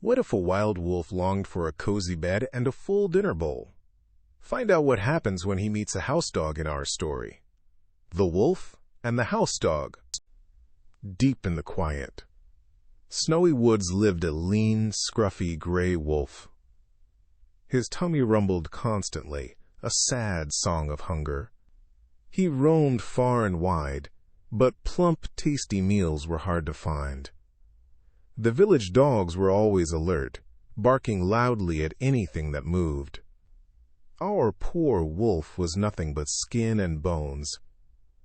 What if a wild wolf longed for a cozy bed and a full dinner bowl? Find out what happens when he meets a house dog in our story. The Wolf and the House Dog. Deep in the quiet, snowy woods lived a lean, scruffy gray wolf. His tummy rumbled constantly, a sad song of hunger. He roamed far and wide, but plump, tasty meals were hard to find. The village dogs were always alert, barking loudly at anything that moved. Our poor wolf was nothing but skin and bones,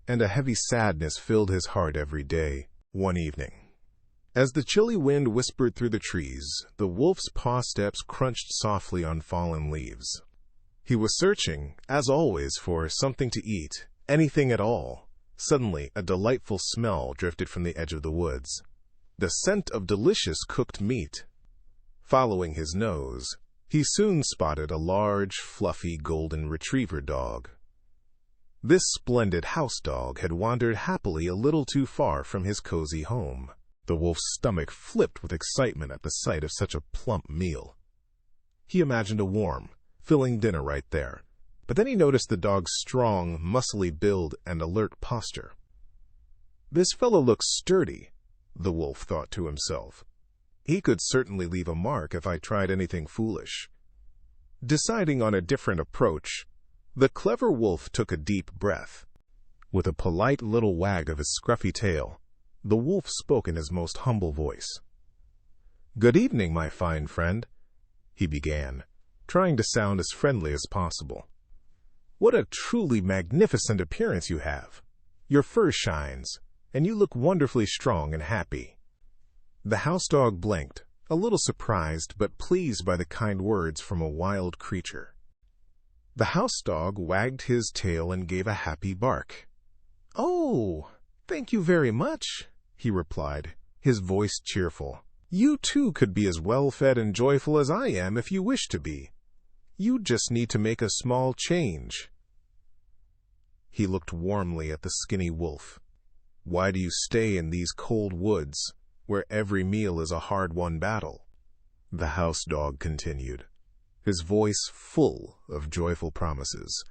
and a heavy sadness filled his heart every day. One evening, as the chilly wind whispered through the trees, the wolf's paw steps crunched softly on fallen leaves. He was searching, as always, for something to eat, anything at all. Suddenly, a delightful smell drifted from the edge of the woods. The scent of delicious cooked meat. Following his nose, he soon spotted a large, fluffy golden retriever dog. This splendid house dog had wandered happily a little too far from his cozy home. The wolf's stomach flipped with excitement at the sight of such a plump meal. He imagined a warm, filling dinner right there, but then he noticed the dog's strong, muscly build and alert posture. This fellow looks sturdy, the wolf thought to himself. He could certainly leave a mark if I tried anything foolish. Deciding on a different approach, the clever wolf took a deep breath. With a polite little wag of his scruffy tail, the wolf spoke in his most humble voice. "Good evening, my fine friend," he began, trying to sound as friendly as possible. "What a truly magnificent appearance you have. Your fur shines, and you look wonderfully strong and happy." The house dog blinked, a little surprised but pleased by the kind words from a wild creature. The house dog wagged his tail and gave a happy bark. "Oh, thank you very much," he replied, his voice cheerful. "You too could be as well-fed and joyful as I am if you wish to be. You just need to make a small change." He looked warmly at the skinny wolf. "Why do you stay in these cold woods, where every meal is a hard-won battle?" The house dog continued, his voice full of joyful promises.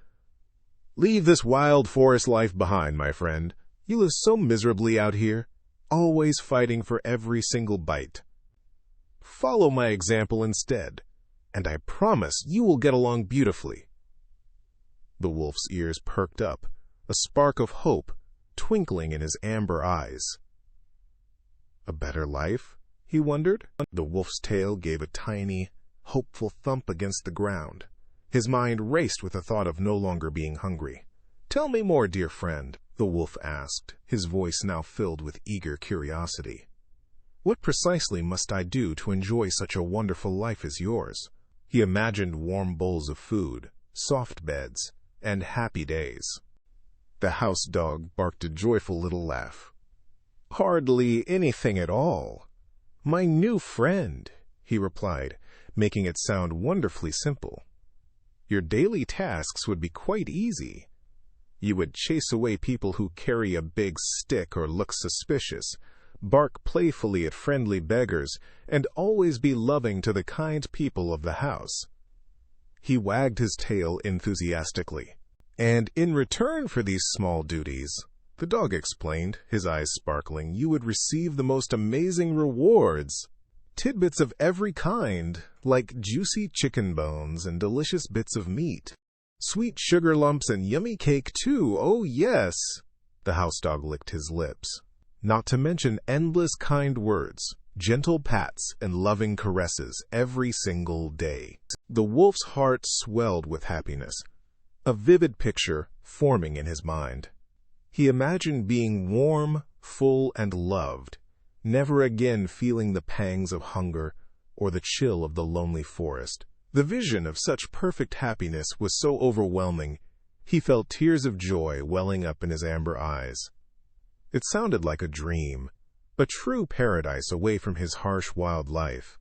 "Leave this wild forest life behind, my friend. You live so miserably out here, always fighting for every single bite. Follow my example instead, and I promise you will get along beautifully." The wolf's ears perked up, a spark of hope twinkling in his amber eyes. A better life, he wondered? The wolf's tail gave a tiny, hopeful thump against the ground. His mind raced with the thought of no longer being hungry. "Tell me more, dear friend," the wolf asked, his voice now filled with eager curiosity. "What precisely must I do to enjoy such a wonderful life as yours?" He imagined warm bowls of food, soft beds, and happy days. The house dog barked a joyful little laugh. "Hardly anything at all. My new friend," he replied, making it sound wonderfully simple. "Your daily tasks would be quite easy. You would chase away people who carry a big stick or look suspicious, bark playfully at friendly beggars, and always be loving to the kind people of the house." He wagged his tail enthusiastically. "And in return for these small duties," the dog explained, his eyes sparkling, "you would receive the most amazing rewards. Tidbits of every kind, like juicy chicken bones and delicious bits of meat. Sweet sugar lumps and yummy cake, too. Oh, yes." The house dog licked his lips. "Not to mention endless kind words, gentle pats, and loving caresses every single day." The wolf's heart swelled with happiness, a vivid picture forming in his mind. He imagined being warm, full, and loved, never again feeling the pangs of hunger or the chill of the lonely forest. The vision of such perfect happiness was so overwhelming, he felt tears of joy welling up in his amber eyes. It sounded like a dream, a true paradise away from his harsh wild life.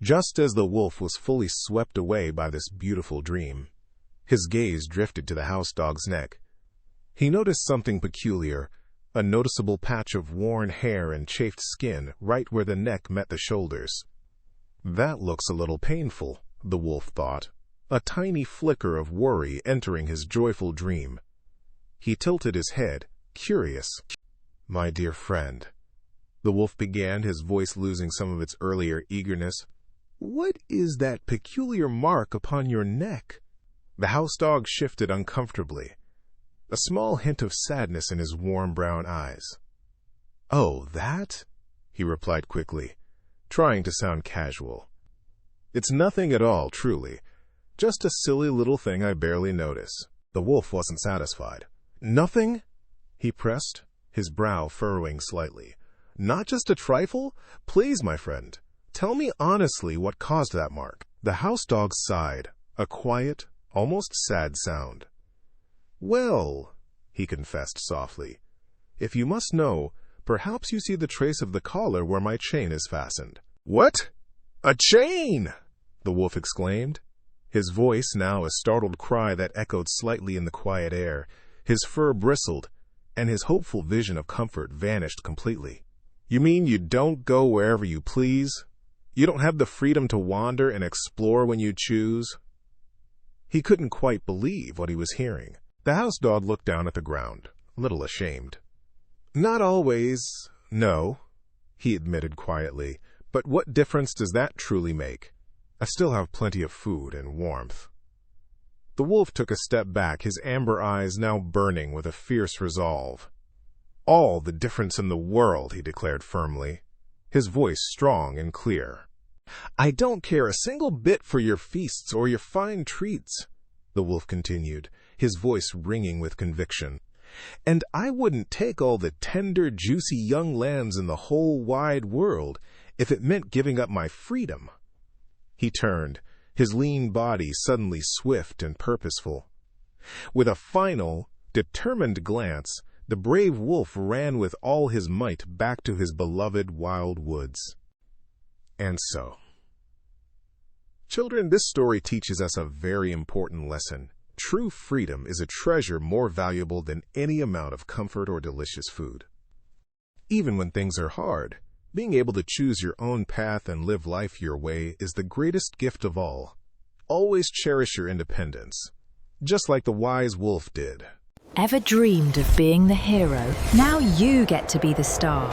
Just as the wolf was fully swept away by this beautiful dream, his gaze drifted to the house dog's neck. He noticed something peculiar, a noticeable patch of worn hair and chafed skin right where the neck met the shoulders. That looks a little painful, the wolf thought, a tiny flicker of worry entering his joyful dream. He tilted his head, curious. "My dear friend," the wolf began, his voice losing some of its earlier eagerness, "what is that peculiar mark upon your neck?" The house dog shifted uncomfortably, a small hint of sadness in his warm brown eyes. "Oh, that?" he replied quickly, trying to sound casual. "It's nothing at all, truly. Just a silly little thing I barely notice." The wolf wasn't satisfied. "Nothing?" he pressed, his brow furrowing slightly. "Not just a trifle? Please, my friend, tell me honestly what caused that mark." The house dog sighed, a quiet, almost sad sound. "Well," he confessed softly, "if you must know, perhaps you see the trace of the collar where my chain is fastened." "What? A chain?" the wolf exclaimed, his voice now a startled cry that echoed slightly in the quiet air. His fur bristled, and his hopeful vision of comfort vanished completely. "You mean you don't go wherever you please? You don't have the freedom to wander and explore when you choose?" He couldn't quite believe what he was hearing. The house dog looked down at the ground, a little ashamed. "Not always, no," he admitted quietly. "But what difference does that truly make? I still have plenty of food and warmth." The wolf took a step back, his amber eyes now burning with a fierce resolve. "All the difference in the world," he declared firmly, his voice strong and clear. "I don't care a single bit for your feasts or your fine treats," the wolf continued, his voice ringing with conviction. "And I wouldn't take all the tender, juicy young lambs in the whole wide world if it meant giving up my freedom." He turned, his lean body suddenly swift and purposeful. With a final, determined glance, the brave wolf ran with all his might back to his beloved wild woods. And so, children, this story teaches us a very important lesson. True freedom is a treasure more valuable than any amount of comfort or delicious food. Even when things are hard, being able to choose your own path and live life your way is the greatest gift of all. Always cherish your independence, just like the wise wolf did. Ever dreamed of being the hero? Now you get to be the star.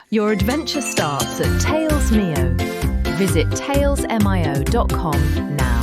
Your adventure starts at TalesMio. Visit talesmio.com now.